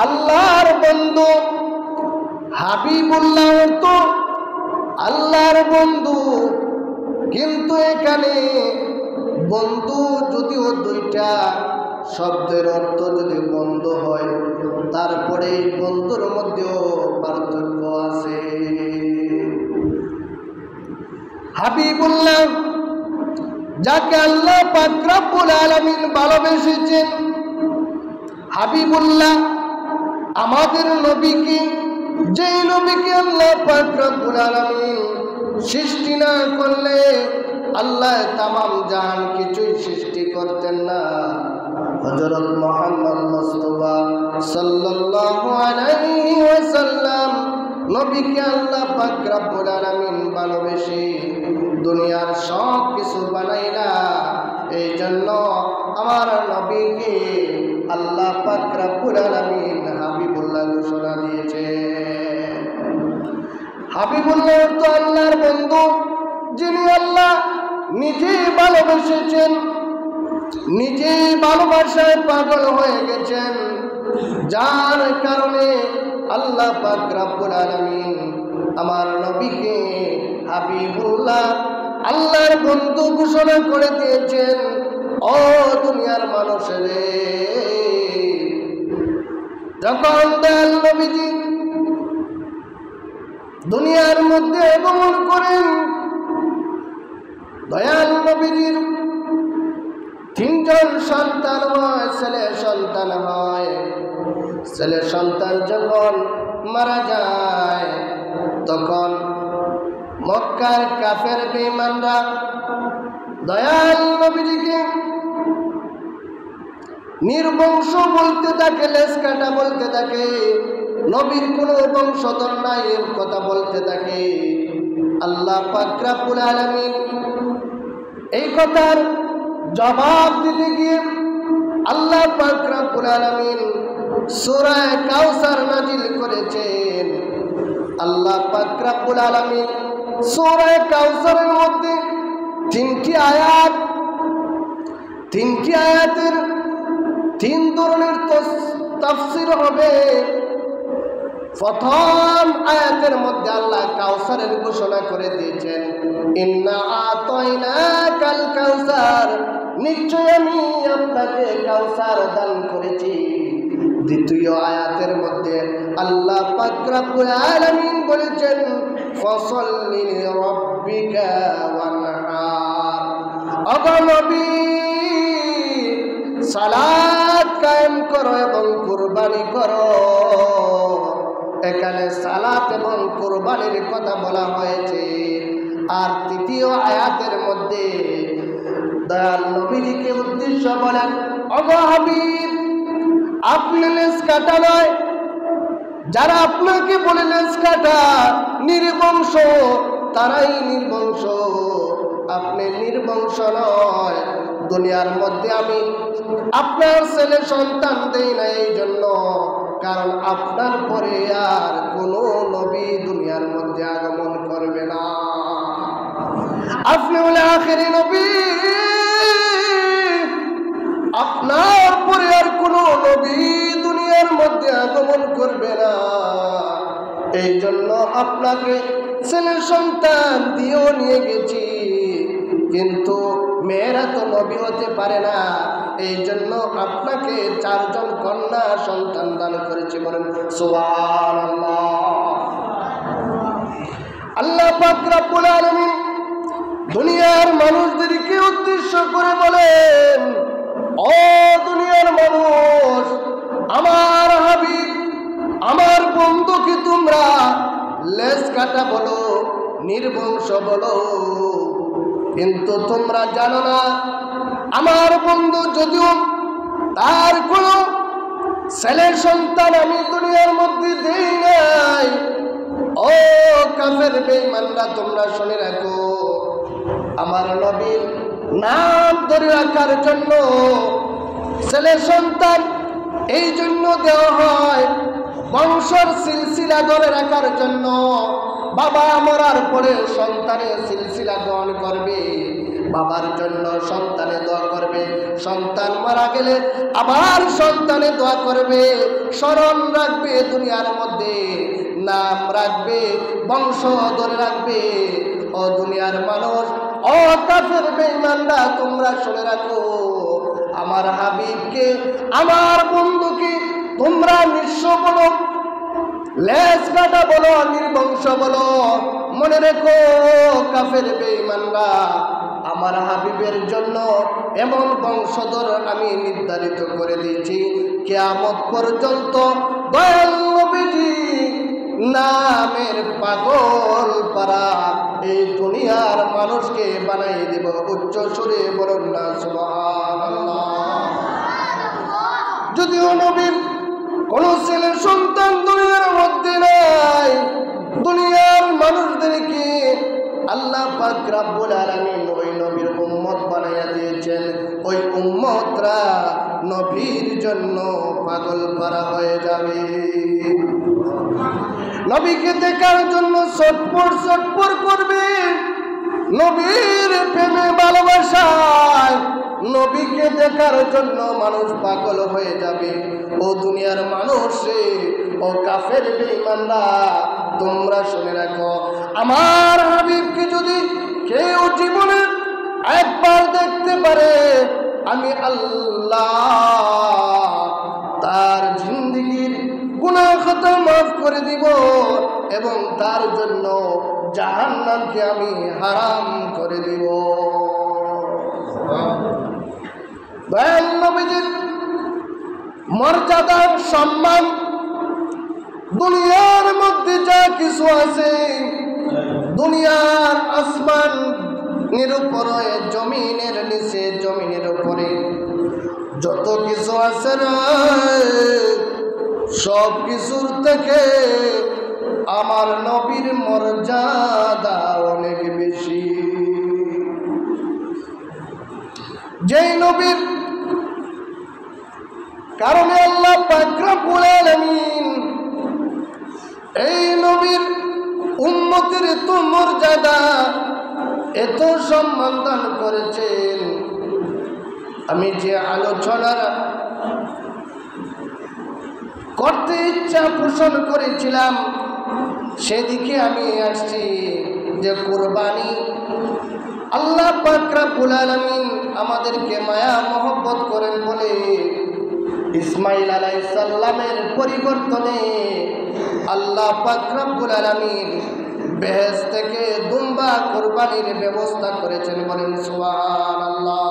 আল্লাহর বন্ধু হাবিবুল্লাহ তো আল্লাহর বন্ধু, কিন্তু এখানে বন্ধু যদিও দুইটা শব্দের অর্থ যদি বন্ধু হয়, তারপরে বন্ধুর মধ্যেও পার্থক্য আছে। হাবিবুল্লাহ যাকে আল্লাহ পাক রব্বুল আলামিন ভালোবেসেছেন, হাবিবুল্লাহ আমাদের নবীকে, যেই নবীকে আল্লাহ পাক রব্বুল আলামিন সৃষ্টি না করলে আল্লাহ তামাম জাহান কিছুই সৃষ্টি করতেন না। হযরত মুহাম্মদ মুস্তাফা সাল্লাল্লাহু আলাইহি ওয়াসাল্লাম নবীকে আল্লাহ পাক রব্বুল আলামিন ভালোবেসে দুনিয়ার সব কিছু বানাইলা। এই জন্য আমার নবীকে আল্লাহ পাক রব্বুল আলামিন হাবিবুল্লাহ ঘোষণা দিয়েছে। হাবিবুল্লাহ তো আল্লাহর বন্ধু, যিনি আল্লাহ নিজেই ভালোবেসেছেন, নিজেই ভালোবাসায় পাগল হয়ে গেছেন, যার কারণে আল্লাহ পাক রব্বুল আলামিন আমার নবীকে হাবিবুল্লাহ আল্লাহর বন্ধু ঘোষণা করে দিয়েছেন। ও দুনিয়ার মানুষের, যখন দয়াল নবীজি দুনিয়ার মধ্যে আগমন করেন, দয়াল নবীজির তিনজন সন্তান হয়, ছেলে সন্তান হয়। ছেলে সন্তান যখন মারা যায়, তখন মক্কার কাফের বেঈমানরা দয়াল নবীজিকে নির্বংশ বলতে থাকে, লেজ কাটা বলতে থাকে, নবীর কোনো বংশধর নাই এর কথা বলতে থাকে। আল্লাহ পাক রব্বুল আলামিন এই কথার জবাব দিতে গিয়ে আল্লাহ পাক রব্বুল আলামিন সূরা কাউসার নাজিল করেছেন। আল্লাহ পাক রব্বুল আলামিন সূরা কাউসারের মধ্যে তিনটি আয়াতের তিন ধরনের তাফসীর হবে। প্রথম আয়াতের মধ্যে আল্লাহ কাউসারের ঘোষণা করে দিয়েছেন, ইন্না আতাইনাকাল কাউসার, নিশ্চয় আমি আপনাকে কাউসার দান করেছি। দ্বিতীয় আয়াতের মধ্যে আল্লাহ পাক রব্বুল আলামিন বলেছেন, ফাসাল্লি লিরাব্বিকা ওয়ানহার, ওগো নবী সালাত কায়েম করো এবং কুরবানি করো। এখানে সালাত এবং কুরবানির কথা বলা হয়েছে। আর তৃতীয় আয়াতের মধ্যে দয়াল নবীজিকে উদ্দেশ্য বলেন, ওগো হাবিব, আপনি লেজ কাটা নয়, যারা আপনাকে বলে লেজ কাটা নির্বংশ, তারাই নির্বংশ, আপনি নির্বংশ নয়। দুনিয়ার মধ্যে আমি আপনার ছেলে সন্তান দেই না এই জন্য, কারণ আপনার পরে আর কোনো নবী দুনিয়ার মধ্যে আগমন করবে না। আপনি হলে আখেরি নবী, আপনার পরে আর কোনো নবী দুনিয়ার মধ্যে আগমন করবে না। এই জন্য আপনাকে ছেলে সন্তান দিয়েও নিয়ে গেছি, কিন্তু মেয়েরা তো নবী হতে পারে না, এই জন্য আপনাকে 4 জন কন্যা সন্তান দান করেছি। বলেন সুবহানাল্লাহ। আল্লাহ পাক রব্বুল আলামিন দুনিয়ার মানুষদেরকে উদ্দেশ্য করে বলেন, ও দুনিয়ার মানুষ, আমার হাবিব, আমার বন্ধুকে তোমরা লেজ কাটা বলো, নির্বংশ বলো, কিন্তু তোমরা জানো না আমার বন্ধু যদিও তার কোনো ছেলের সন্তান আমি দুনিয়ার মধ্যে দেই নাই। ও কাফের বেঈমানরা, তোমরা শুনে রাখো, আমার নবীর নাম ধরে রাখার জন্য ছেলের সন্তান এই জন্য দেওয়া হয়, বংশের সিলসিলা ধরে রাখার জন্য। বাবা মরার পরে সন্তানের সিলসিলা গ্রহণ করবে, বাবার জন্য সন্তানে দোয়া করবে, সন্তান মারা গেলে আবার সন্তানে দোয়া করবে, স্মরণ রাখবে, দুনিয়ার মধ্যে নাম রাখবে, বংশ ধরে রাখবে। ও দুনিয়ার মানুষ, ও কাফের বেঈমানরা, তোমরা শুনে রাখো, আমার হাবিবকে, আমার বন্ধুকে তোমরা নিঃস্ব বলো, লেজ কাটা বলো, নির্বংশ বলো, মনে রেখো কাফের বেঈমানরা, আমার হাবিবের জন্য এমন বংশধর আমি নির্ধারিত করে দিয়েছি, কিয়ামত পর্যন্ত দয়াল নবীজি নামের পাগল পারা এই দুনিয়ার মানুষকে বানাই দেব। উচ্চ সুরে বলুন না সুবহানাল্লাহ। যদিও নবীর কোন ছেলে সন্তান দুনিয়ার মধ্যে নাই, দুনিয়ার মানুষদেরকে আল্লাহ পাক রব্বুল আলামিন ওই নবীর উম্মত বানাইয়া দিয়েছেন। ওই উম্মতরা নবীর জন্য পাগল পারা হয়ে যাবে, নবীকে দেখার জন্য ছটফট ছটফট করবে, নবীর প্রেমে ভালোবাসায় নবীকে দেখার জন্য মানুষ পাগল হয়ে যাবে। ও দুনিয়ার মানুষ, ও কাফের বেঈমানরা, তোমরা শুনে রাখো, আমার হাবিবকে যদি কেউ জীবনে একবার দেখতে পারে, আমি আল্লাহ তার জিন্দেগীর গুনাহ খাতা মাফ করে দিব এবং তার জন্য জাহান্নামকে আমি হারাম করে দিব। দয়াল নবীজির মর্যাদা, সম্মান দুনিয়ার মধ্যে যা কিছু আছে, দুনিয়ার আসমানের উপরে, জমিনের নিচে, জমিনের উপরে যত কিছু আছে সব কিছুর থেকে আমার নবীর মর্যাদা অনেক বেশি। যেই নবীর কারণে আল্লাহ পাক রব্বুল আলামিন এই নবীর উম্মতের এত মর্যাদা, এত সম্মান দান করেছেন। আমি যে আলোচনা করতে ইচ্ছা পোষণ করেছিলাম, সেদিকে আমি আসছি যে কুরবানি, আল্লাহ পাক রব্বুল আলামিন আমাদেরকে মায়া মহব্বত করেন বলে ইসমাঈল আলাইহিস সালামের পরিবর্তনে আল্লাহ পাক রব্বুল আলামিন বেহেশত থেকে দুম্বা কুরবানির ব্যবস্থা করেছেন। বলেন সুবহানাল্লাহ।